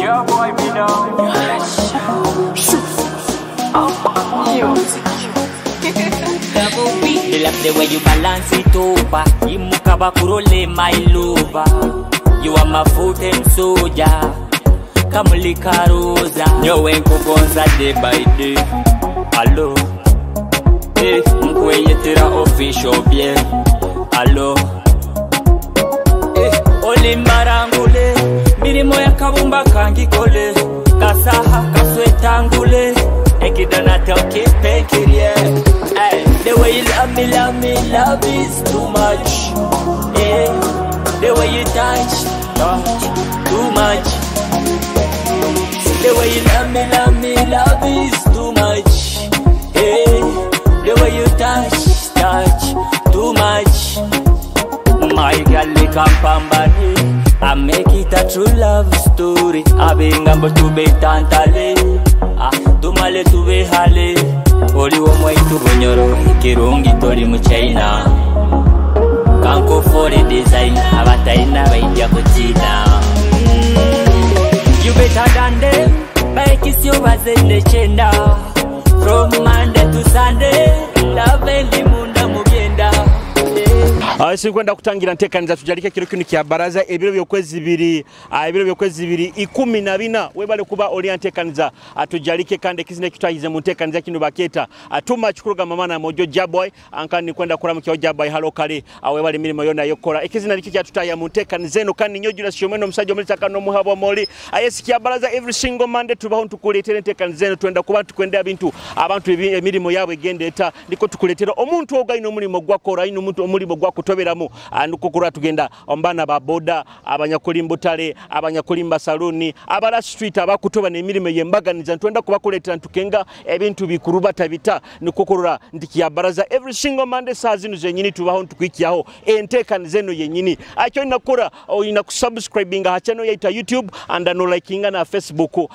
Yeah, boy, me now. They love the way you balance it over. Imukaba kurole my lover. You are my foot and soldier. Kamulika rosa. Nyowe nkugonza day by day. Hello. Eh, mkweyetera official bien. Hello. Olimbarangule, mirimo ya kabumba kangikole, kasaha kaswetangule, ekidana toke pekirie. The way you love me, love is too much. The way you touch, too much. The way you love me, love is too much. The way you touch, too much. My girl, Kampambani, I make it a true love story. I bring up to be tantale, tumale to be hale. Oli wo moi to bunyoro, kirungi tori mu China. Kanko for the design, abataina baidia kutina. You better than them, make it your was in the chenda. From Monday to Sunday, love elimunda mugenda. Isi kwenda kutangira ntekaniza tujalike kilo kinu kya baraza ebiro byokwezi bibiri 14 webale kuba oli ntekaniza atujalike kande kizine kitwahize mu ntekaniza kinu baketa atuma chikuruga mama na mojo Jaboy ankani kwenda kuramu kya Jaboy halo kale webale milimo yona yokora ikizina likija tutaya mu ntekaniza eno kandi nyojula shomeno msajo mulita kano muhabo moli ayesi kya baraza every single Monday tubaho tukuletera ntekaniza eno twenda kuba tukwendea bintu abantu emilimo yabwe gendeta ndiko tukuletera omuntu ogaino mulimo gwakora ino muntu omulimo gwako toberamu andukukura tugenda ombana ba boda abanyakulimbutale abanyakulimba saluni abala street abakutoba n'emirimo yembaganiza twenda kubakuletera ntukenga ebintu bikuruba tabita nikukurura ndikiya baraza every single Monday saa zino zenyini tubaho ntukwikiyaho entekaniza eno yenyini akyo nakora oyina kusubscribinga ha channel yaitu YouTube and no likinga na Facebook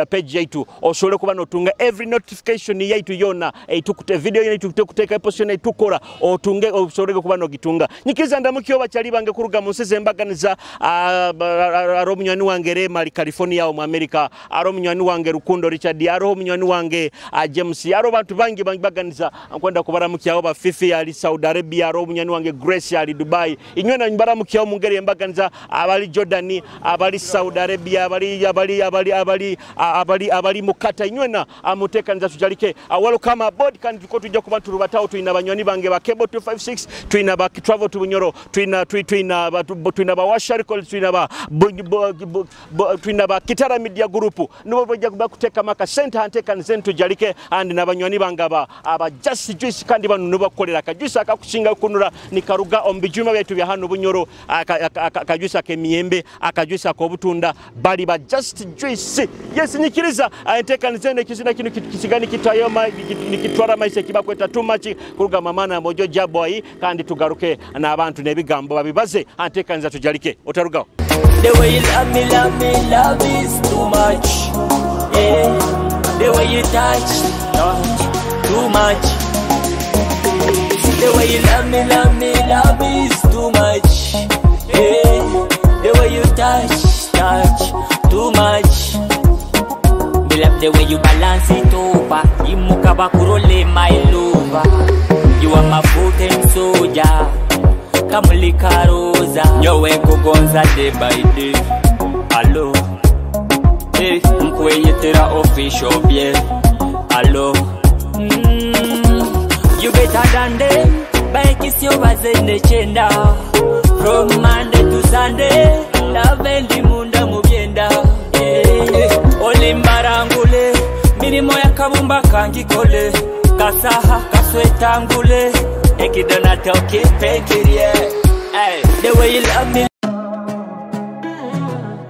page yaitu osole kuba notunga every notification yaitu yona etukute video yaitu kuteka episode etukora otunge osole kuba no gitunga nyikiza ndamukyo bachali bange kuruga museze embaganiza aromunywani wange Rema California mu America aromunywani wange Rukundo Richard aromunywani wange James aro bantu bangi baganiza nkwenda kubaramukyaho ba Fifi ali Saudi Arabia aromunywani wange Grace ali Dubai inywena baramukyaho mu ngeri embaganiza abali Jordan abali Saudi Arabia abali mukata inywena amutekaniza tujalike welcome aboard kandi tuko tujja kuba turubataho tuina banywani bange ba Cable 256 tuina ba travel to Bunyoro tuina ba Washariko tuina ba Kitara Media Group nubo bajja kuba kuteka maka center antekaniza tujalike and nabanywani bangaba aba just juice kandi banu nubo kolera kajuisa akakushinga kunura nikaruga ombijuma byetu bya hano Bunyoro akajuisa ke miyembe akajuisa ko butunda bali ba just juice yes nikiriza antekaniza nekizina kinu kisigani kitayoma nikitwara maise kibakweta too much kuruga mama na mojo Jaboy kandi tugaruke na abantu nebigambo babibaze antekaniza tujalike otarugaho. The way you love me, love is too much. The way you touch, too much. The way you love me, love is too much. The way you touch, too much. Me love the way you balance it over. Imukaba kurole my lover. You are my foot and soldier. Kamulika rosa. Nyowe kugonza day by day. Hello. Eh, mkweyetera official bien. Hello. You better than them. Bike is your was in the chenda. From Monday to Sunday. Love elimunda mubyenda. Olimbarangule. Mirimo ya kabumba kangikole. Kasaha kaswetangule. Ekidona toke pekirie. The way you love me.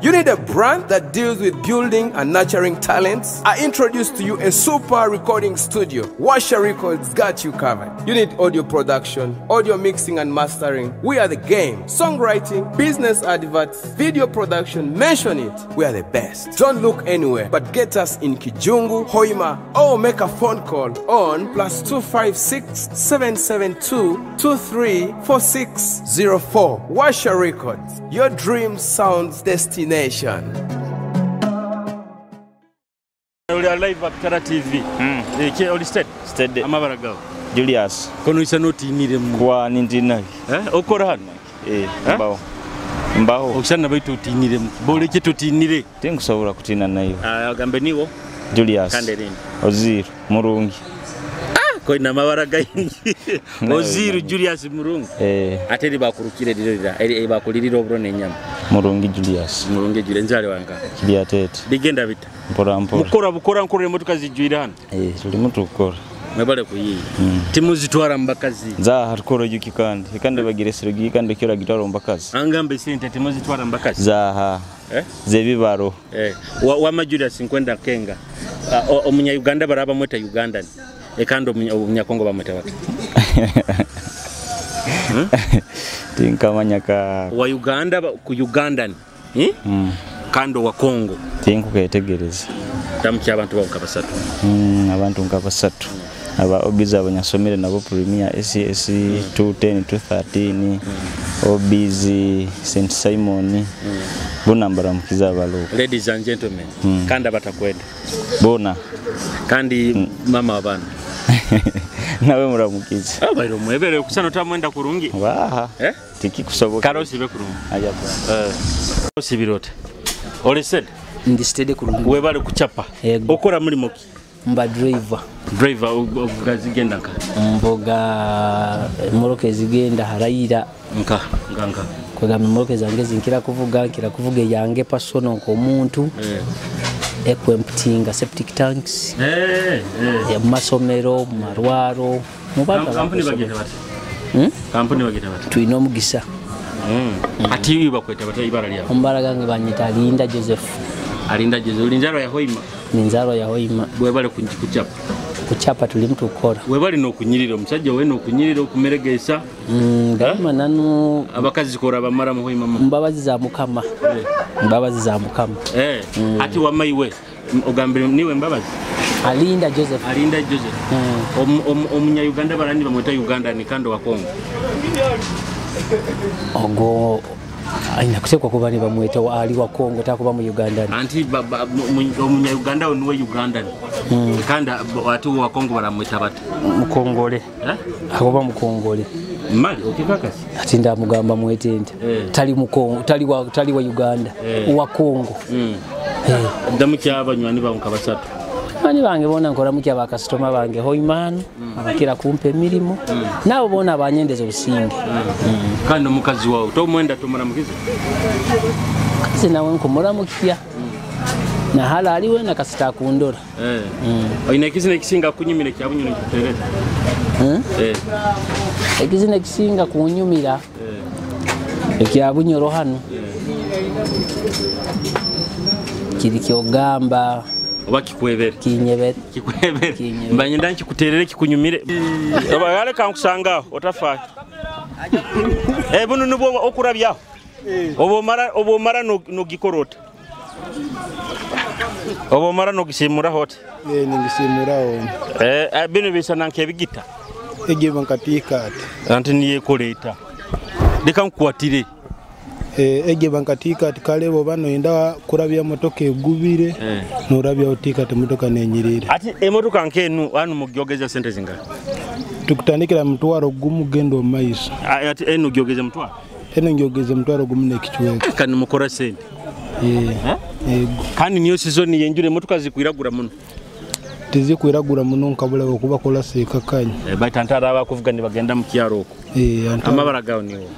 You need a brand that deals with building and nurturing talents? I introduce to you a super recording studio. Washer Records got you covered. You need audio production, audio mixing and mastering. We are the game. Songwriting, business adverts, video production, mention it. We are the best. Don't look anywhere, but get us in Kijungu, Hoima, or make a phone call on +256 772 234604. Washer Records, your dream sounds destination. oli live at Kitara TV. Oli steady. Amabara gawo. Julius. Kono isa notinire mu. Kwa nindina. Okora hano. Mbaho. Mbaho. Okusana baitu otinire mu. Bole kye totinire. Tinkusobora kutina nayo. Agambe niwo. Julius. Kanderini. Oziro Murungi. Koina mabara gaingi. Oziro Julius Murungi. Ateri bakurukire dirira. Bakulirira obro nenyama. Murungi Julius. Murungi Julius nzale wanga. Kibya tete. Bigenda bita. Mpora. Bukora nkorere motoka zijwira hano. Tuli mutu ukora. Mebale kuyi. Timu zitwara mbakazi. Za harukoro yuki kandi bagiresero gikandi kira gitaro mbakazi. Angambe sente timu zitwara mbakazi. Za zebibaro. Wa Julius nkwenda kenga. Omunya Uganda baraba mweta Ugandan. Ekando omunya Congo bamweta watu. Tinkamanya ka wa Uganda ku Ugandan. Kando wa Congo. Tinkuketegereza. Tamki abantu bakabasatu. Abantu nkabasatu. Aba obiza abanyasomere nabo premier SES 210 213 obizi St Simon bonambara mukiza abalo. Ladies and gentlemen, kanda batakwenda bona kandi mama wabana nawe muramukiza abairo mwebere kusana tamwenda kurungi waha tiki kusoboka karosi be kurungi ajaba sibirote oli said ndi steady kurungi webale kuchapa okora muri moki mba driver ogazigenda nka mboga moroke zigenda harayira nka kwega moroke zange zinkira kuvuga yange personal ko muntu equipment septic tanks ya masomero marwaro mubata company bagenda bati company bagenda bati tuino mugisa ati iba kweta bata ibara lya ombara gange banyita Alinda Joseph ulinjaro ya Hoima ninzaro ya Hoima bwebale kuchapa tuli mtu ukora webale no kunyirira omusajja we no kunyirira okumeregesa gama nanu abakazi kora bamara mu Hoima mbabazi za mukama ati wamaiwe ogambire niwe mbabazi Alinda Joseph omunya Uganda barani bamweta Uganda ni kando wa Congo ogo aina kusekwa kuba ni bamweta ali wa Congo takuba mu Uganda anti omunya Uganda onwe Uganda kanda watu wa Congo baramweta bati mukongole akoba mukongole mali okivakasi ati ndamugamba mwetende tali mukongo tali wa Uganda wa Congo ndamukya abanywani bankabasatu bani bange bona nkora mukya ba customer bange Hoimano abakira kumpe milimo nabo bona abanyendeze businge kandi mukazi wawo to mwenda tumara mukize kazi nawe nkomora mukya na hala aliwe na kasita kundora ina kizine kisinga kunyumira kyabunyuno kitereza ekizine kisinga kunyumira ekyabunyoro hano kiri kyogamba obakikwebere kikwebere mbanye ndanki kuterere kikunyumire abagale kankusanga otafa bunu nubo okurabyaho obomara no gikorota obomara no gisimura hote ningisimura ho bino bisana nkebigita egiba nkatikati anti niye koleta dekankwatire egiba nkatikati kale bo bano inda kurabya motoka egubire norabya otikati motoka nenyirire ati emotoka nkenu anu mugyogeza sente zinga tukutandikira mtwaro gumu gendo maiso ati enu gyogeza mtwaro ngyogeza mtwaro gumu nekichweka kandi mukora sente kandi niyo season yenjure motoka zikwiragura muno tizikwiragura muno nkabula okuba kola sekakanya batantara abakuvuga ni bagenda mu kyaroko amabara gawo niwo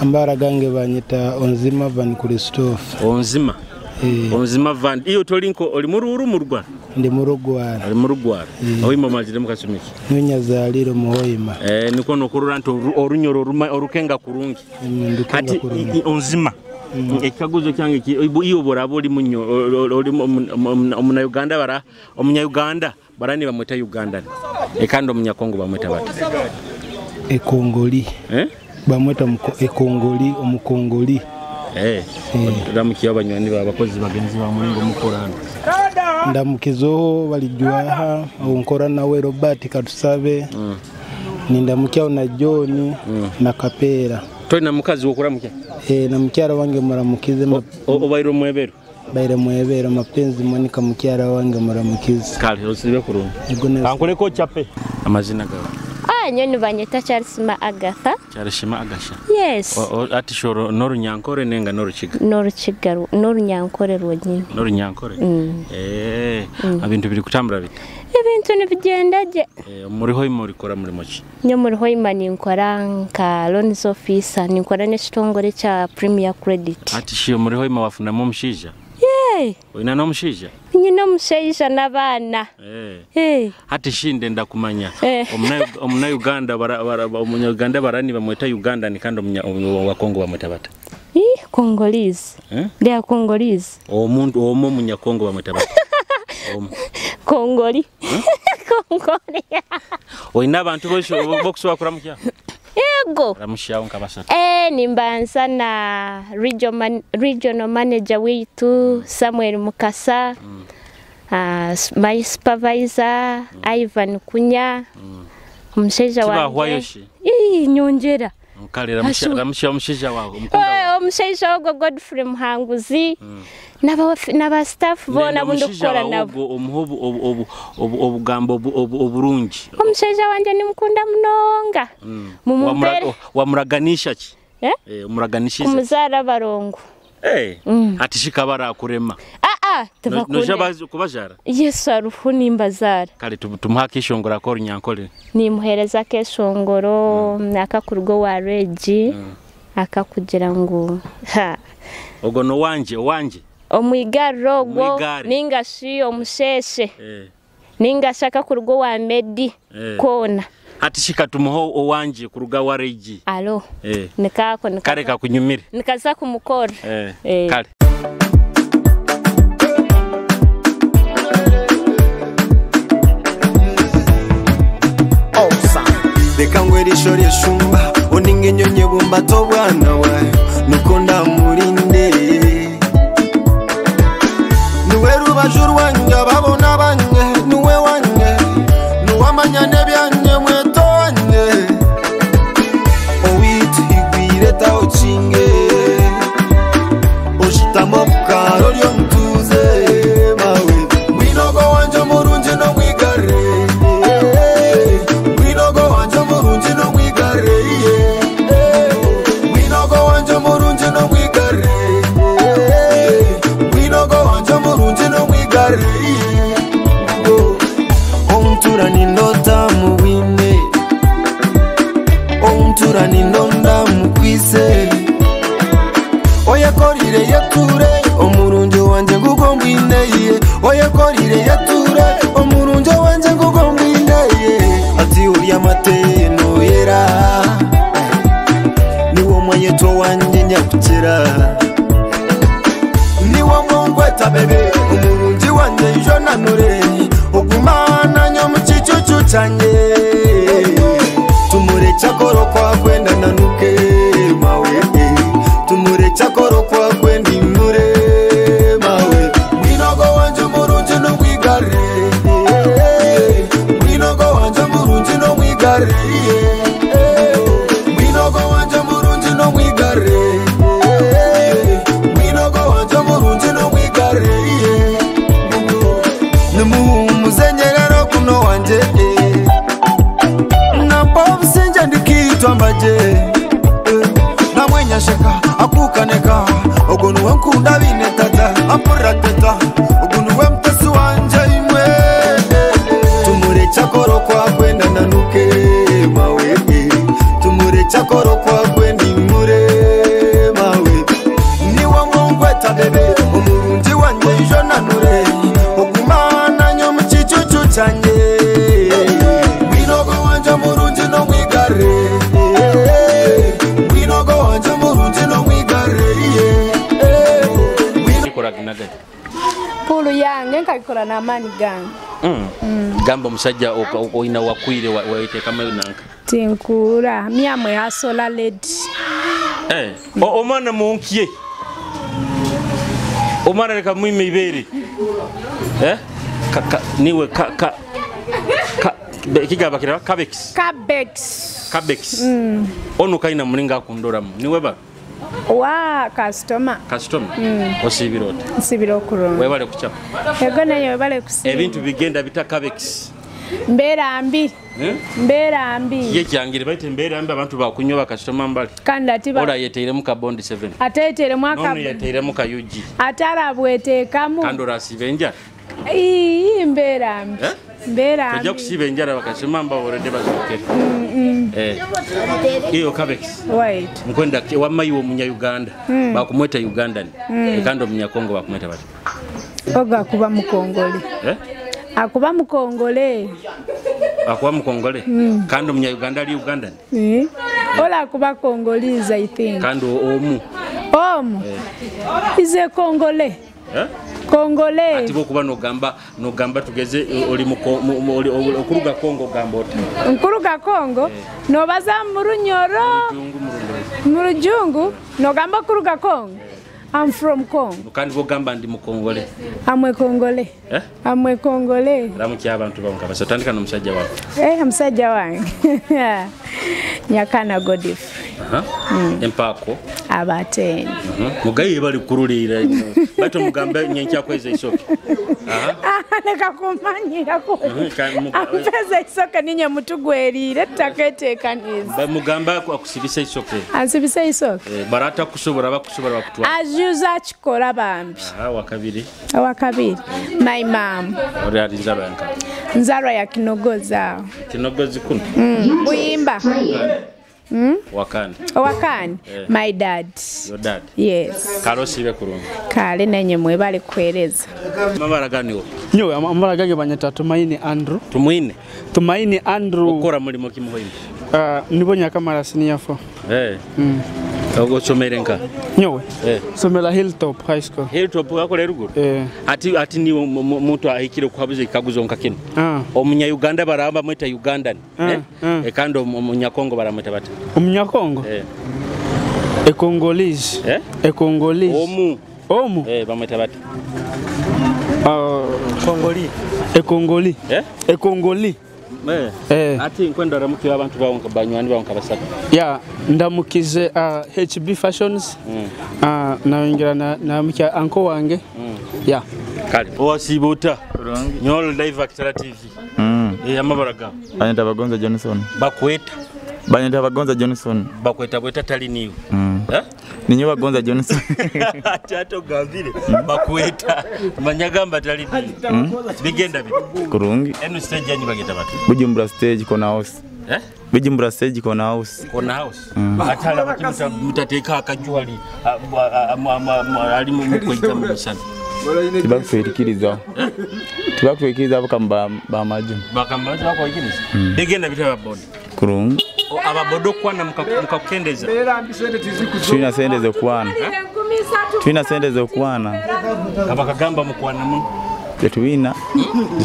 ambara gange banyita onzima van Christophe onzima van iyo tolinko oli mururu murugwa ndi murugwara ali murugwara oyima majire mukasumiki nyonya zaliro muhoima niko nokurura nto orunyoro orukenga kurungi ati onzima ekikaguzo kyange iyo borabo oli munyo oli omuna Uganda bara omunya Uganda barani bamweta Uganda ekando omunya Congo bamweta bati ekongoli bamweta ekongoli omukongoli ndamukiya abanywani babakozi bagenzi ba mulingo mukorana ndamukizo balijwaha onkora nawe Robert Katusabe nindamukiya na John na Kapera toina mukazi wokura mukya na mukyara wange muramukize obairo mwebero baire mwebera mapenzi monika mukyara wange muramukiza kale osibe kurungi kankole ko chape amazina gawe nyoni banyeta Charlesima Agatha. Charlesima Agasha. Yes. Ati shoro noru nyankore nenga noru chiga. Noru chiga noru nyankore rwonyine. Noru nyankore. Abintu biri kutambura bite. Ibintu nibigendaje. Muri hoima urikora muri mochi. Nyo muri hoima ninkora nka loans officer ninkora n'ekitongole cha Premier Credit. Ati shiyo muri hoima wafuna mu mushija. Oina no mushija. Nyina mushija nabana. Ati shinde ndakumanya. Omuna Uganda omunya Uganda barani bamweta Uganda ni kando wa Congo bamweta bata. Congolese. They are Congolese. Omuntu munya Congo bamweta bata. Congoli. Congoli. Oina abantu bokuswa kuramukya. Ego. Ramushya unkabasa. Nimbanza na regional manager wetu Samuel Mukasa. My supervisor Ivan Kunya. Umusheja wanjye. Nyongera. Mukale ramushya umusheja wawe umukunda. Umusheja wago Godfrey Muhanguzi. Naba staff bona bundukora nabo. Umuhubu obugambo oburungi. Umusheja wanje nimukunda munonga. Wamuraganisha ki? Umuraganishize. Kumuzara barongo. Ati shikabara kurema. Nojabazi kubajara. Yesu arufu nimbazara. Kale tumuhakishongora ko runyankole. Nimuhereza keshongoro nakakurgo wa regi akakugira ngo ogo no wanje omwigaro go ningashi omusheshe ningashaka kurgo wa medi kona ati shikatumuho owanje kuruga wa regi alo nikako kare kakunyumire nikaza kumukora kare Bekangweri shori shumba oninge nyonye bumba to bwana wa nukonda murinde Nuwe rubajuru wanje babona banye nuwe wanye nuwamanya nebyanye mweto wanye Owiti igwire tawo chinge Oshitamo bukaro lyo mtuze mawe Mwinogo wanje murunje no mwigare Omturani nota muwine Omturani nonda mukwise Oya korire yature omurunjo wanje ngugo mwineye Oya korire yature omurunjo wanje ngugo mwineye Ati uri amate no yera Niwo mwayeto wanje nyakukira Niwo mwongweta bebe omurunji wanje jona nore Ogumana nyo muchichuchu chanye Tumure chakoro kwa kwenda nanuke mawe Tumure chakoro kwa kwenda imure mawe Mwinogo wanje murunji no mwigare Mwinogo wanje murunji no mwigare Mwinogo wanje murunji no mwigare Mwinogo wanje murunji no mwigare Muzenyerero kuno wanje Nampo msinja ndikitwa mbaje Namwenya sheka akukaneka Ogunuwe nkunda bine tata Ampura teta Ogunuwe mtesi wanje imwe Tumure chakoro kwa kwenda nanuke mawe Tumure chakoro kwa kwenda imure mawe Niwa mwongweta bebe Umurunji wanje jona nure Ogumana nyo mchichuchu chanye Mwinogo wanje murunji no mwigare Mwinogo wanje murunji no mwigare Kora ginaga Pulu yange nkabikora na amani gange Gamba musajja oina wakwire waite kama nanka Tinkura myamwe ya solar lady omwana munkiye Omwana reka mwime ibere niwe kigaba kira kabex Cabex ono kaina mulinga kundora niwe ba Wa customer. Customer. Osibirota. Nsibiro kurungi. Webale kuchapa. Ego nayo webale kusiba. Ebintu bigenda bitakabex. Mbera mbi. Mbera mbi. Ye kyangire baite mbera mbi abantu bakunyoba customer mbali. Kandi atiba. Ola yeteire mu kabondi 7. Atetere mwaka. Nono yeteire mu kayuji. Atarabwetekamu. Kandi orasibenja. Mbera mbi. Mbera mbi. Tujja kusibenjara bakashema mba orede bazoke. Iyo kabex. Wait. Mkwenda wamayiwo munya Uganda. Bakumweta Ugandan. Ekando munya Congo bakumweta bati. Oga kuba mukongole. Akuba mukongole. Akuba mukongole. Kando munya Uganda ali Ugandan. Ola akuba Congolese I think. Kando omu. Omu. Ize Congole. Congole. Atibo kuba no gamba tugeze oli okuruga Congo gambota. Nkuruga Congo no baza murunyoro. Murujungu no gamba kuruga Congo. I'm from Congo. Kandi bo gamba ndi mukongole. Amwe Congole. Amwe Congole. Ramuki abantu banka basatandika no musajja wako. Musajja wange. Nyakana Godif. Empako. Abateni. Mugaye bali kurulira. Bato mugamba nyenkya kweza isoke. Neka kumanyira ko. Apeza isoke ninye mutugwerire taketekaniza. Ba mugamba akusibisa isoke. Ansibisa isoke. Barata kusobora bakutwa. Ajuza chikora bambi. Wakabiri. Wakabiri. My mom. Ori ali nzaro yanka. Nzaro ya Kinogoza. Kinogozi kuno. Buyimba. Wakani. Wakani. My dad. Your dad. Yes. Kalo sibe kurungi. Kale nenye mwebale kueleza. Mabara gani wo? Nyo amabara gage banyata Tumaini Andrew. Tumaini Andrew. Okora mulimo kimuhoyimo. Nibonya kamera senior 4. Ogo somerenka. Nyowe. Somela Hilltop High School. Hilltop akole ruguru. Ati ni muntu ahikire kwabuze ikaguzo nkakino. Omunya Uganda baramba mweta Ugandan. Ekando omunya Congo baramweta bata. Omunya Congo? Congolese. Congolese. Omu. Bamweta bata. Congoli. Congoli. Congoli. Ati nkwenda ramuki abantu bawonka banywani bawonka basaka. Ndamukize HB Fashions. Naingira na mkia anko wange. Kali. Owasibuta. Nyolo live Kitara TV. Amabaraga. Banyita Bagonza Johnson. Bakweta. Banyita Bagonza Johnson. Bakweta bweta tali niyo. Ninyo Bagonza Johnson. Chato gavire. Bakweta. Manyagamba tali niyo. Bigenda bi. Kurungi. Enu stage yanyu bageta batu. Bujumbura stage kona house. Bujumbura stage kona house. Kona house. Atala bakimuta mutateka akajwali ali mu kwita mu sana. Tibakwetikiriza. Tibakwetikiriza bakamba bamaju. Bakamba bako ikiriza. Bigenda bitaba bondi. Kurungi. Ababodo kwana mukakendeza. Twina sendeze kwana. Twina sendeze kwana. Abakagamba mukwana mu. Twina.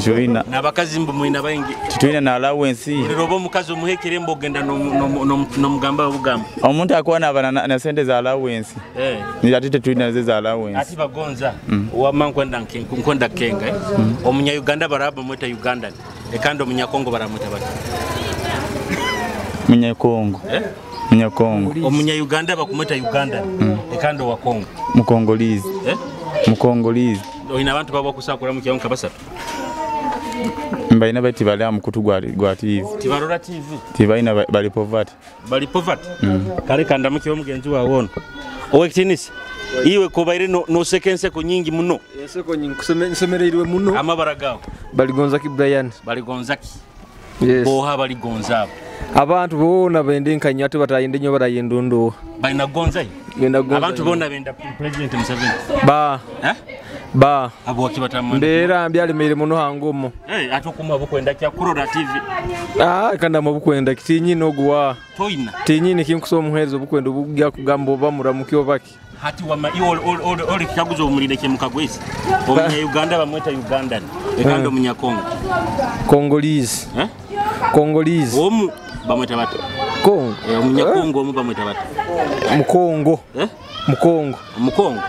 Joina. Nabakazi mbu muina baingi. Twina na allowance. Lirobo mukazi omuhekere mbogenda no mugamba bugamba. Omuntu akwana abana na sendeze allowance. Nilatite twina zeza allowance. Ati Bagonza wamankwenda nkwenda kenga. Omunya Uganda baraba mweta Ugandan. Ekando munya Congo baramweta bata. Munya Congo. Munya Congo. Omunya Uganda bakumweta Uganda. Ekando wa Congo. Mukongolese. Mukongolese. Oina abantu babo kusakura mu kyonka basatu. Mbaina bati bali amukutu gwa TV. Tibarora TV. Tibaina bali poverty. Bali poverty. Kale kanda mu kyo mugenzi wa wona. Owekitinisi. Iwe kobaire no sekense ko nyingi muno. Seko nyingi kusemereirwe muno. Amabaragaho. Baligonzaki Brian. Baligonzaki. Yes. Boha baligonza. Abantu bona bendenkanya ate batayinde nyo barayendondo. Baina gonza. Abantu bona benda President Museveni. Ba abo kibatamwe. Ndera mbyali mere muno hangomo. Atokuma bukwenda kya Kurora TV. Kanda mabukwenda kitinyi noguwa. Toina. Tinyi nikinkuso muhezo bukwenda bugya kugambo bamuramukyo baki. Hati wama all kyaguzo umulinde ke mukagwesi. Omunya Uganda bamweta Ugandan. Ekando munya Congo. Congolese. Congolese. Omu bamweta bata. Congo. Omunya Congo omu bamweta bata. Mukongo. Mukongo. Mukongo.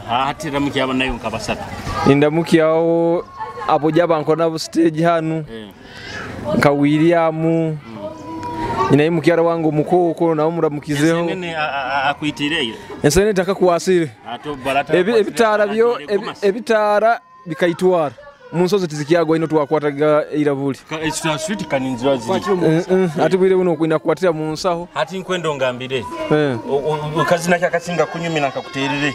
Hati ramukya abanayo nkabasatu. Indamukyawo abo jaba nkona bu stage hanu. Nka William. Inaye mukyara wangu mukoko na umuramukizeho. Nene akuitireyo. Ensene takakuwasire. Ebitara byo ebitara bikaitwara. Munsozi tizikiyagwa ino twakwataga irabuli. Extra sweet kaninzira ziri. Ati bwire buno kwina kwatira munsaho. Ati nkwendo ngambire. Kazi naka kasinga kunyumira nkakuterere.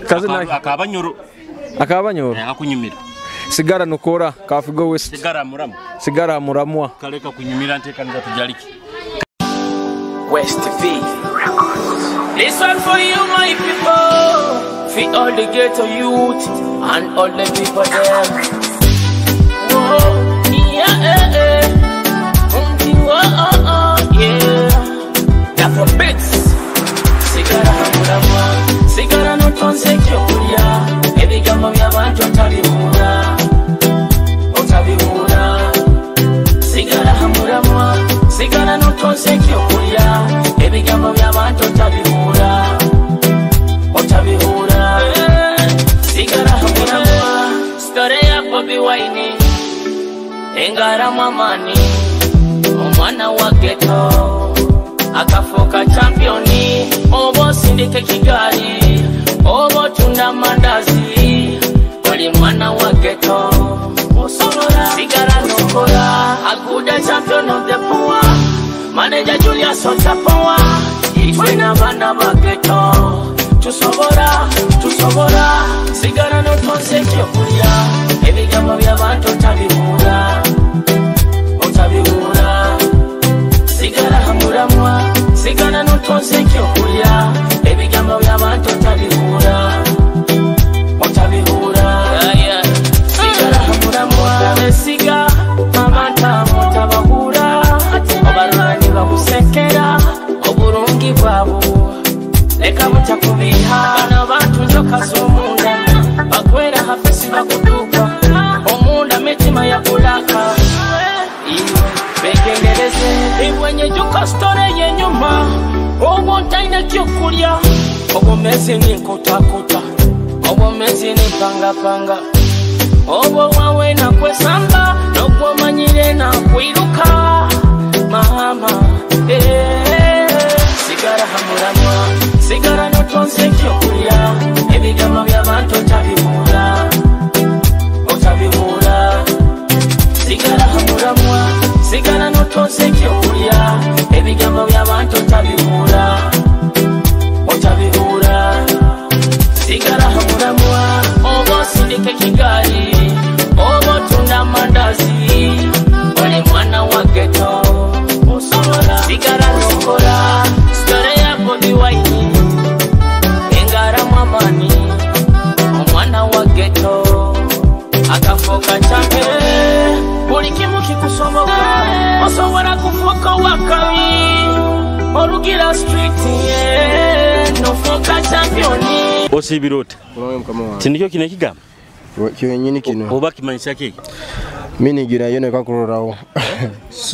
Kazi naka akabanyoro. Akunyumira. Sigara nokora kafigo west. Sigara muramwa. Kaleka kunyumira ntekanza tujaliki. West V. This one for you, my people. For all the ghetto youth and all the people there. Whoa, yeah, yeah. That's for bits. Sigara hamurama, sigara no tonse kyokulia. Ebigambo by'abantu otabibura. Sigara hamurama, sigara no tonse kyokulia. Ebigambo by'abantu otabibura. Sigara hamurama, story ya Bobby Wine. Engara mamani, omwana wa ghetto. Akafoka championi, obo sindike Kigali, obo tunda mandazi. Oli mwana wa ghetto. Sigara nokora, Aguda champion of the poor. Manager Julius Otapoa, itwena bana ba ghetto. Tusobora, sigara no tonse kyokulia. Ebigambo by'abantu otabibura. Sigara hamuramwa, sigara no tonse kyokulia. Ebigambo by'abantu otabibura. Sigara hamuramwa, siga amanta mutabahura. Obarwani babusekera, oburungi bwabo. Leka mutakubiha bana bantu njoka z'omunda bakwera hafisi bakutuka omunda mitima ya kulaka iwe bekendereze ibwenye juka story yenyuma obo ntaina kyokulya obo mezi ni nkutakuta obo mezi ni pangapanga obo wawe na kwesamba nogwomanyire na kwiruka mama sigara hamuramwa sigara no tonse kyokulia ebigambo by'abantu otabibura sigara hamuramwa sigara no tonse kyokulia ebigambo by'abantu otabibura sigara hamuramwa obo sindike Kigali obo tunda mandazi oli mwana wa ghetto sigara nokora story ya Bobby Wine. Engara mamani omwana wa ghetto akafoka champe buli kimu kikusoboka osobola kufoka wakabi orugira street no foka championi osibirota tindikyo kine kigamba kyenyini kino oba kimanyisa kiki mini gira yone kakurorawo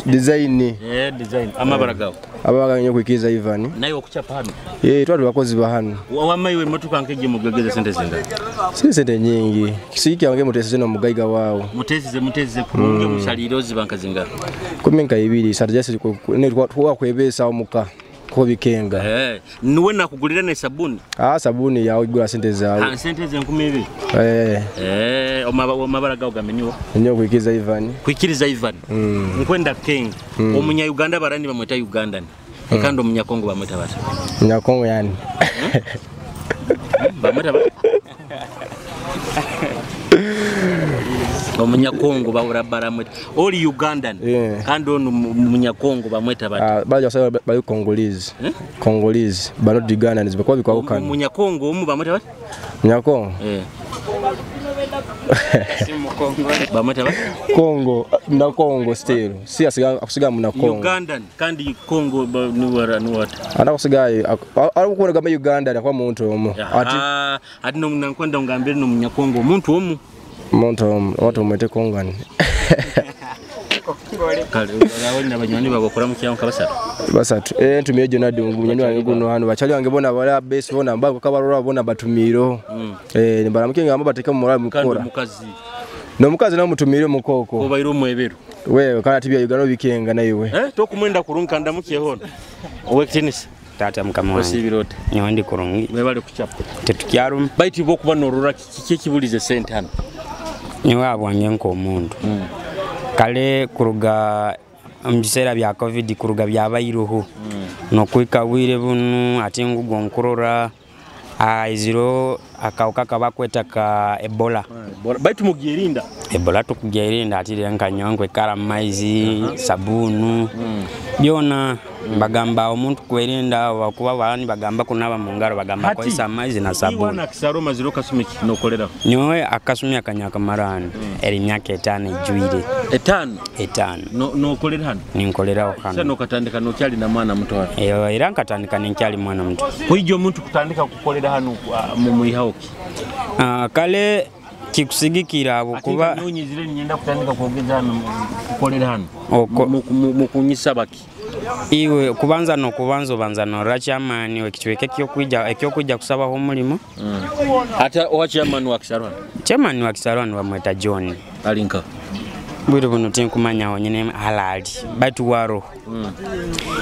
design design amabaragawo abaga nyo kwikiza Ivan nayo okuchapa hano twali bakozi ba hano wamayiwe motuka nkeje mugegeza sente zinga sente nyingi kisiki yange mutesize no mugaiga wawo mutesize kurunge musaliro zibanka zinga kumenka ibiri sarjasi ne twakwebesa omuka ko bikenga niwe nakugulira ne sabuni sabuni yawe igura sente zawe sente ze 12 omabaraga ogameniwo nyo kwikiza Ivan nkwenda kenga omunya Uganda barani bamweta Ugandan ekando omunya Congo bamweta bata munya Congo yani bamweta bata omunya Congo bawura baramweta oli Ugandan kando omunya Congo bamweta bata baje sasa bali Congolese bano Uganda nizibekwa bikwa ukana omunya Congo omu bamweta bata munya Congo bamweta bata Congo na Congo still si akusiga muna Congo Ugandan kandi Congo ni wata anakusigaye alikuwa gamba Uganda kwa muntu omu ati no munankwenda ngambire no munya Congo muntu omu watu mwete Kongani kale urawe nabanyoni bagokora mu kyanka basatu tumiye Jonadi umunyoni wange guno hano bachali wange bona bala base bona mbago kabarora bona batumiro ni baramukenga amba bateka mu murali mukora mukazi Nomukazi namutumire mukoko. Obairo mweberu. Wewe kana tibya Uganda bikenga nayiwe. Tokumwenda kurunka ndamukiye hono. Owekitinisa. Tata mukama wange. Osibirote. Nyondi kurungi. Mwebale kuchapa. Tetukyarum. Baiti bokuba norura kiki kibulize sente hano. Nyewe abwange nkomuntu. Kale kuruga mjisera bya covid kuruga byabayiruhu. Nokwika wire bunu ati ngugo nkurora iziro akauka kabakweta ka Ebola. Baitu mugirinda. Ebola tukugirinda ati nkanyongwe kara maizi sabunu. Byona bagamba omuntu kwerinda wakuba bani bagamba kunaba mungaro bagamba ko isa maizi na sabunu. Iwana kisaro maziro kasumiki nokolera. Nyowe akasumya kanyaka marani eri myaka 5 ijuire. 5 nokolera hano. Ninkolera hano. Sano katandika no kyali na mwana muto hano. Era katandika ninkyali mwana muto. Kuijo muntu kutandika kukolera hano mu ihauki. Kale kikusigikira abo kuba nyonyizire nyenda kutandika kwogeza hano kukolera hano. Mukunyisa baki. Iwe kubanza banza no rachamani wekichweke ekyo kusaba ho mulimo. Ata owa chairman wa Kisarwan. Chairman wa Kisarwan wa mweta John. Alinka. Bwiro buno tinkumanya wonyene halali batu waro.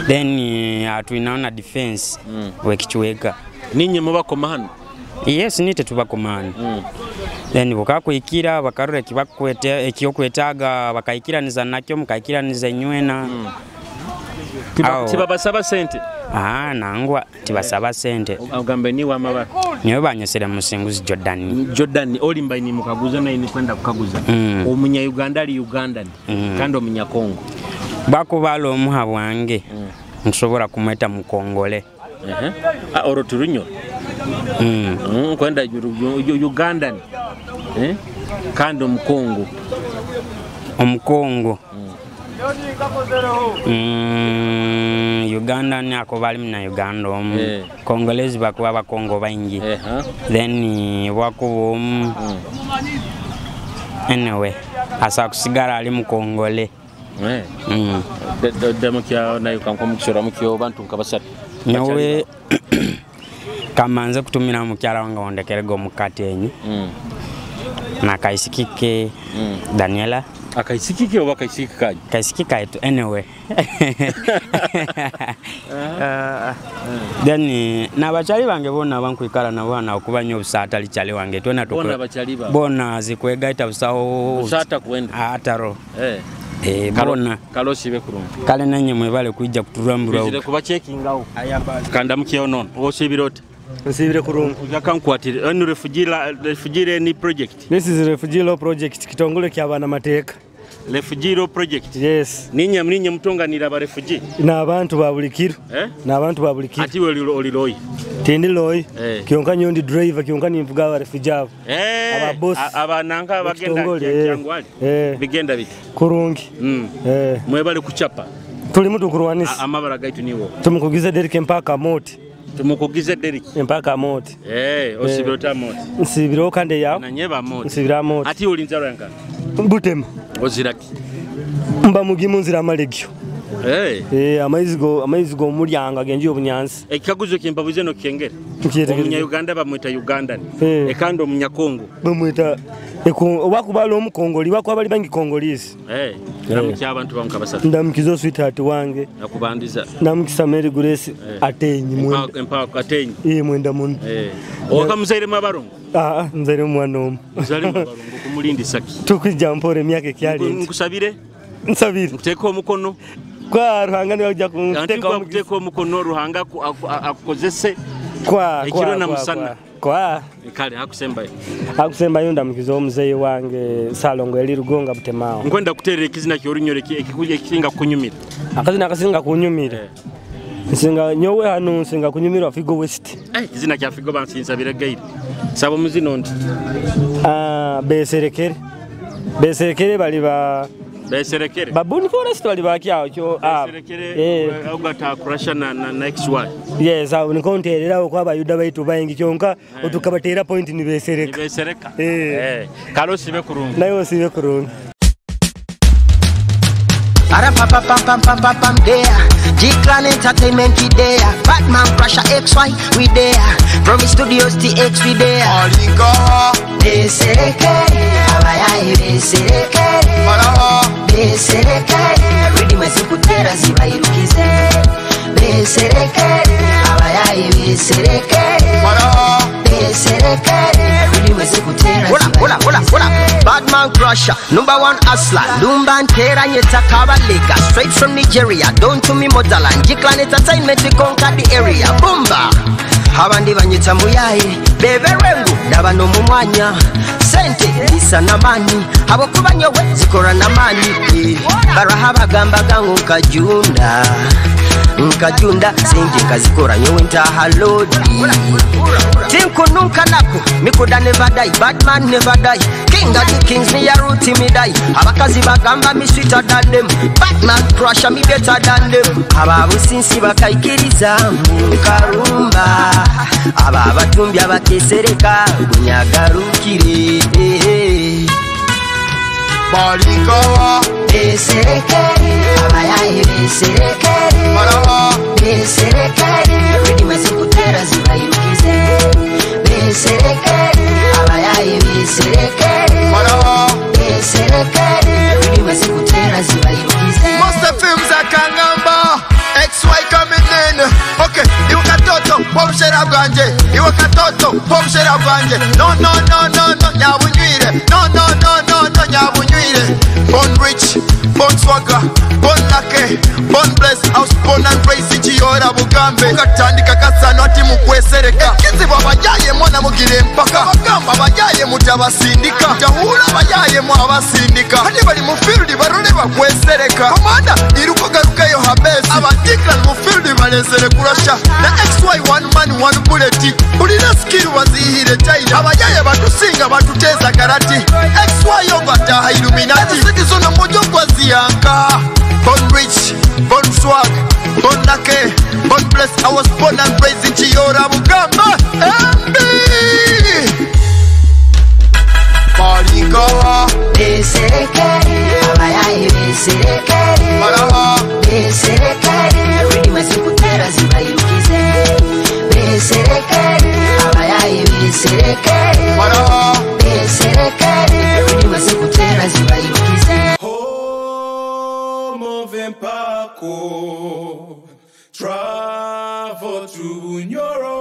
Then atuinaona defense wekichweka. Ninyi mubakoma hano. Yes nite tubakomana. Then bukakwikira bakarure kibakwete ekiyokwetaga bakaikiraniza nakyo mukaikiraniza nywena. Tibabasaba sente. Nangwa tibasaba sente. Agambe ni wa mabara. Nyewe banyesera musinguzi Jordan olimba ni mukaguza na ini kwenda kukaguza. Omunya Uganda ali Ugandan kandi omunya Congo. Bako balo omuha bwange. Nsobora kumweta mukongole. Oroturunyo. Kwenda Ugandan. Kandi omukongo. Omukongo. Uganda ni ako bali mna Uganda Congolese bakuwa bakongo baingi then wako anyway asa kusigara ali mukongole demokia na yukanko mukishora mukyo bantu nkabasatu nyowe kamanze kutumira mukyala wanga ondekerego mukatenyi na kaisikike Daniela akaisikike oba kaisikikaje kaisikika etu anyway then nabachali bange bona bankwikala na bwana okubanya obusata lichali wange tona to bona zikwegaita busaho busata kwenda ataro bona kalosi bekurunga kale nanye mwebale kujja kuturambura bizire kuba checking out kanda mukyo non osibirote nsibire kurunga ujakankwatire anu refugee ni project. This is a refugee law project kitongole kyabana mateka. Refugee law project. Yes. Ninye mutonganira ba refugee. Na abantu babulikiro. Na abantu babulikiro. Ati oli Tindi loyi. Kionka nyondi driver kionka nimvuga ba refugee abo. Aba boss. Abananga bagenda kyangwali. Bigenda biti. Kurungi. Mwebale kuchapa. Tuli mutu kurwanisa. Amabara gaitu niwo. Tumukugize derike mpaka moti. Tumukugize deriki mpaka moti osibirota moti nsibiro kande yawo nanyeba moti nsibira moti ati uli nzaro yanka Butema oziraki mba mugimu nzira amalegyo amayizigo mulyanga genje obunyansi ekikaguzo kimbabuze no kengere omunya Uganda bamwita Ugandan ekando omunya Congo bamwita wakubalo omukongoli wakwabali bangi kongolisi namukya abantu bamukabasatu ndamukizo sweetheart wange nakubandiza namukisa Mary Grace atenyi mwenda empaka atenyi mwenda muntu okamuzaire mabarongo nzaire mwana omu nzaire mabarongo kumulindi saki tukija mpore myake kyali nkusabire nsabire kuteka omukono kwa ruhanga ni wajja kuteka omukono ruhanga akozese kwa ekiro na musana kwa kale hakusemba yonda mukizo omuzeyi wange Salongo eli Rugonga Butemao nkwenda kuterera ekizina ky'orunyore ekikuje kisinga kunyumira akazina akasinga kunyumira nsinga nyowe hano nsinga kunyumira Figo West izina kya Figo bansinsabira gairi sabo muzino ndi beserekere bali ba beserekere babuni forest bali bakyawo kyo beserekere ogata kurasha na XY yes awo nikonterera ko abayuda baitu bayingi kyonka otukabatera point ni besereka kalo sibe kurunga nayo sibe kurunga Ara papa pam there. G-Clan Entertainment we there. Batman Crusher XY we there. From studios TX we there. Besereke, abaya beserekere beserekere ridima zikutera zibayirukize beserekere abayaye beserekere beserekere ridima zikutera zibayirukize Badman crusher, #1 hustler Lumban Tera Nyeta Kabalega straight from Nigeria down to me motherland Jiklan Entertainment we conquer the area Bumba abandi banyita muyaye bebe rengu ndabano mu mwanya sente bisa namani abo kubanyowe zikora namani baraha gamba gangu nkajunda sente kazikora nyowe ntaha lodi tinku nunka nako mikuda never die Batman never die king of the kings me a root me die abakazi bagamba me sweeter than them Batman crusher me better than them ababu sinsi bakaikiriza karumba aba batumbi abakesereka bunyagarukire Balikawa beserekere abayaye beserekere beserekere ridima zikutera zibayirukize beserekere abayaye beserekere beserekere ridima zikutera zibayirukize Master films akangamba XY coming in okay iwe katoto pomshera bwanje iwe katoto pomshera bwanje no nyabunywire no nyabunywire born rich born swagger born lucky born blessed house born and raised chiyora bugambe katandika kasano ati mukwesereka kizibu abajaye mwana mugire mpaka bagamba abajaye mutabasindika tahura abajaye mu abasindika hadi bali mu field barone bakwesereka komanda iruko garuka yo habesi abadikla mu field balesere kurasha na XY one man one bullet ulina skill wazihire taila abajaye batusinga batuteza karati XY yo bata illuminati sikizona mojo kwa zianga born rich born swag born lucky born blessed I was born and raised in Chiyora Bugamba MB Balikawa beserekere abayaye beserekere beserekere ridima zikutera zibayirukize beserekere abayaye beserekere beserekere ridima zikutera zibayirukize Home of Empako travel to Bunyoro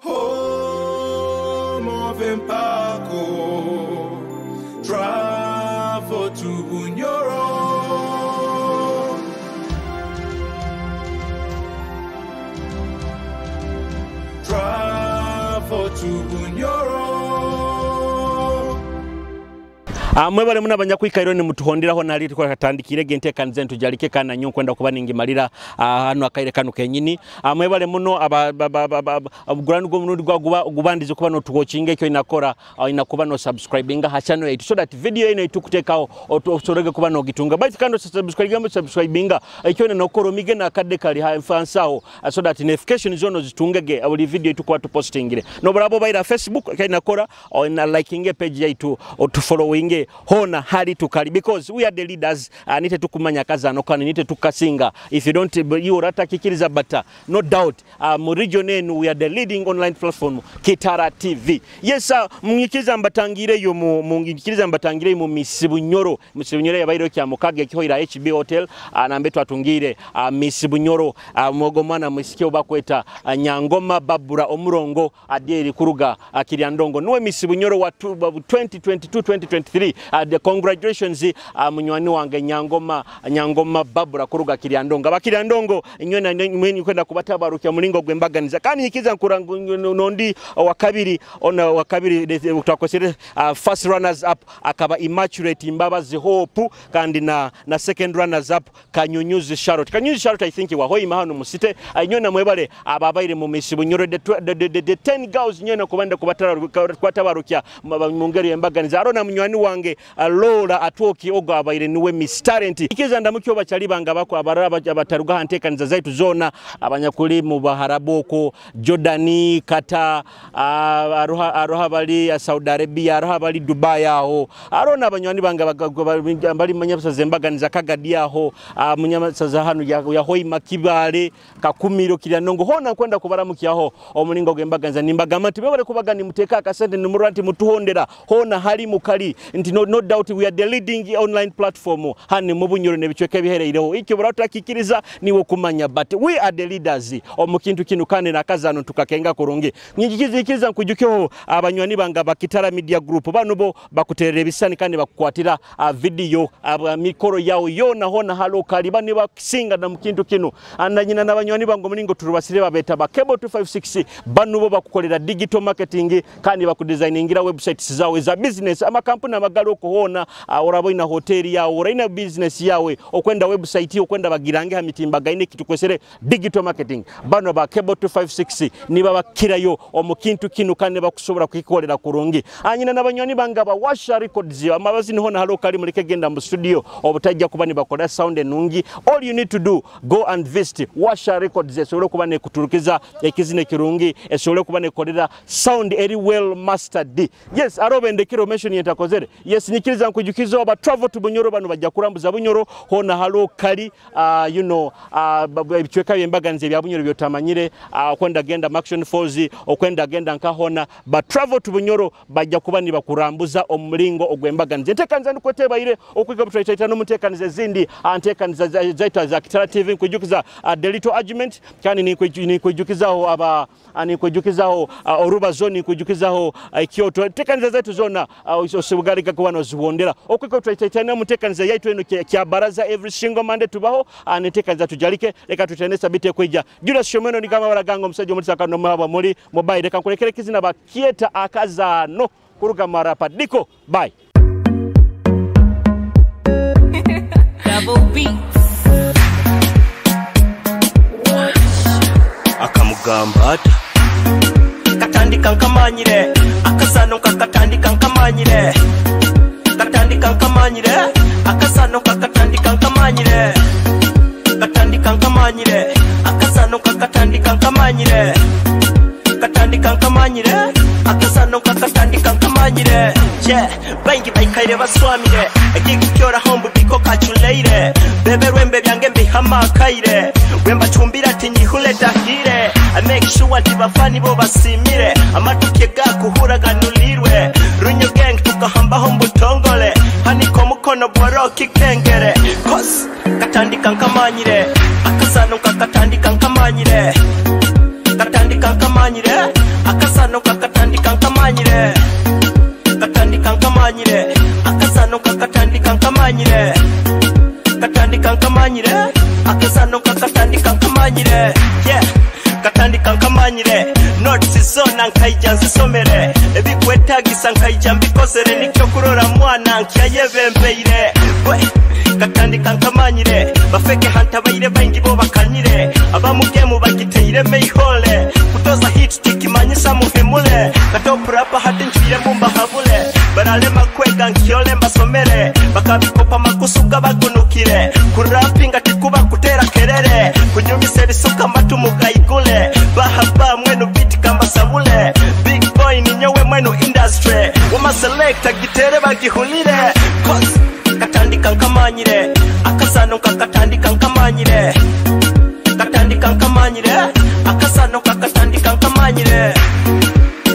home of Empako travel to Bunyoro travel to Bunyoro mwebale muna banyakwikairo ni mutuhonderaho nali tukora katandikire gente kanze ntujalike kana nyo kwenda kuba ningi malira hano akaire kanu kenyini mwebale muno abuguranu go munundi gubandize kuba no tuwatchinga cyo inakora inakuba no subscribinga hachano yetu so that video ino itukutekao osorege kuba no gitunga but kando subscribinga icyo ne nokoro mige na kadde kali ha fansao so that notification zono zitungege abuli video itukuwa tu postingire no barabo baira Facebook kainakora na likinge page yetu to following hona hali tukali because we are the leaders nite tukumanya kazano kana nite tukasinga if you don't you rata kikiriza bata no doubt mu region enu we are the leading online platform Kitara TV yes munyikiza mbatangire yo mungikiriza mbatangire mu Misibunyoro yabairo kya mukage kihoira HB Hotel nambe twatungire Misibunyoro mwogomana musikyo bakweta Nyangoma Babura omurongo adieri kuruga Kiryandongo nuwe Misibunyoro wa 2022-2023 the congratulations munywani wange Nyangoma Babura kuruga Kiryandongo abakiryandongo nyona mwenye kwenda kubatabarukia mulingo gwembaganiza kandi ikiza nkurangu nondi wakabiri tutakosere first runners up akaba Immaculate Imbabazi Hope kandi na second runners up Kanyunyuzi Charlotte I think wa hoima hano musite nyona mwebale ababaire mu Misibunyoro the 10 girls nyona kubanda kubatabarukia mungeri embaganiza arona munywani wange wange Lola Atoki ogo abaire niwe Miss Talent ikiza ndamukyo bachali banga bako abaraba abataruga hantekaniza zaitu zona abanyakuli mu baharaboko Jordani Kata aroha bali Saudi Arabia aroha bali Dubai aho arona abanywani banga bali manyabasa zembaganiza kagadi aho munyamasaza hanu ya hoi makibale kakumiro kila nongo hona kwenda kubaramukiaho omulingo gembaganza nimbagamati bebale kubagani muteka akasente nimuranti mutuhondera hona hali mukali nti no doubt we are the leading online platform hani mubunyoro nebichweke bihereireho iki burata kikiriza niwo kumanya but we are the leaders omukintu kinu kane nakazano tukakenga kurungi nyigikiza nkujukyo abanywani banga bakitara media group bano bo bakuterera bisani kandi bakukwatira video mikoro yao yona hona halo kali bani bakisinga na mukintu kinu ananyina n'abanywani bango muningo turubasire babeta ba Cable 256 bano bo bakukolera digital marketing kandi bakudesigningira websites zawe za business ama kampuni amagalo kuhona orabo ina hoteli yawe oraina business yawe okwenda website okwenda bagirange ha mitimbaga ine kitukwesere digital marketing bano ba Cable 256 niba bakirayo omukintu kinu kandi bakusobora kukikolera kurungi anyina n'abanywani banga ba Washa Records amabazi ni hona halo kali muleke genda mu studio obutajja kubani bakola sound enungi all you need to do go and visit Washa Records esole kubane kuturukiza ekizine kirungi esole kubane kolera sound very well mastered yes arobe ndekiro mention yetakozere yes nikiriza nkujukizo aba travel to Bunyoro bano bajja kurambuza Bunyoro hona halo kali you know bichweka yembaganze bya Bunyoro byotamanyire kwenda genda Action Falls okwenda genda nkahona ba travel to Bunyoro bajja kubani bakurambuza omulingo ogwembaganze ntekanza ndikoteba ile okwiga butayita no mutekanize zindi antekaniza zaita za Kitara TV nkujukiza the little argument kandi ni kujukizaho aba ani kujukizaho oruba zone kujukizaho Kyoto tekaniza zetu zona osubugari kakwana zuhondera okwiko tutayitana mutekaniza yaitu eno kya baraza every single Monday tubaho anetekaniza tujalike leka tutenesa bite kweja Julius Shomeno ni kama baragango musaje muri sakano maba muri mobile leka nkulekere kizina ba Kieta akazano kuruga marapa diko bye Double beats akamugambata katandika nkamanyire akasano kakatandika nkamanyire katandika nkamanyire akasano kakatandika nkamanyire katandika nkamanyire akasano kakatandika nkamanyire katandika nkamanyire akasano kakatandika nkamanyire bangi bayikaire baswamire ekikikyora hombu biko kachuleire beberwembe byange mbihamakaire wemba chumbira tinyihule dahire I make sure tibafani bo basimire amatuke gakuhura ganulirwe runyo gang tukahamba hombu tongole haniko mukono boro kikengere kos katandika nkamanyire akasano kakatandika nkamanyire katandika nkamanyire akasano kakatandika nkamanyire katandika nkamanyire akasano kakatandika nkamanyire katandika nkamanyire akasano kakatandika nkamanyire katandika nkamanyire notes zona nkaija nzisomere ebikwetagisa nkaija mbikozere nikyo kurora mwana nkayebembeire katandika nkamanyire bafeke hanta bayire bangi bo bakanyire abamugemu bagiteire meihole kutoza hit tikimanyisa muhemule katopurapa hati nchire mumba habule barale makwega nkiole mbasomere bakabikopa makusuga bagunukire kurapinga tikuba kutera kerere kunyumise bisuka matu mugayigule bahaba mwenu biti kamba sabule big boy ni nyowe mwenu industry wama selecta gitere bagihulire cause katandika nkamanyire akasano kakatandika nkamanyire katandika nkamanyire akasano kakatandika nkamanyire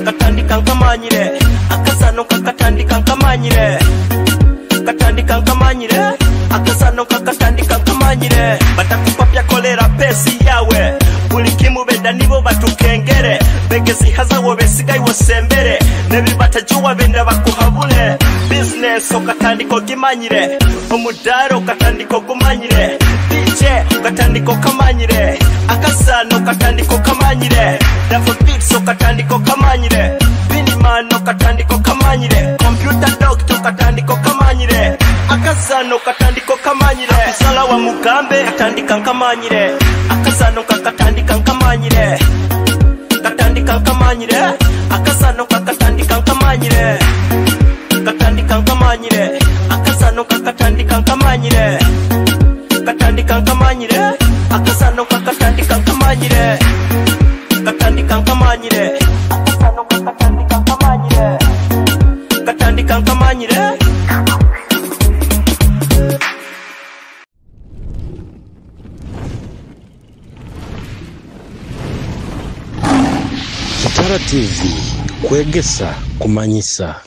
katandika nkamanyire akasano kakatandika nkamanyire katandika nkamanyire akasano kakatandika nkamanyire batakupapya kolera pesi yawe buli kimubenda nibo batukengere begezi hazawo besigaye wosembere nebibatajuwa benda bakuhabule business okatandiko gimanyire omudaro katandiko gumanyire DJ katandiko kamanyire akasano katandiko kamanyire Daffo Beats okatandiko kamanyire Biniman okatandiko kamanyire Computer Doctor katandiko kamanyire akasano katandiko kamanyire Sala wa Mugambe katandika kamanyire akasano kakatandika kamanyire katandika kamanyire akasano kakatandika kamanyire katandika kamanyire nkamanyire akasano kakatandika nkamanyire katandika nkamanyire akasano kakatandika nkamanyire katandika nkamanyire Kitara TV, Kwegesa, Kumanyisa.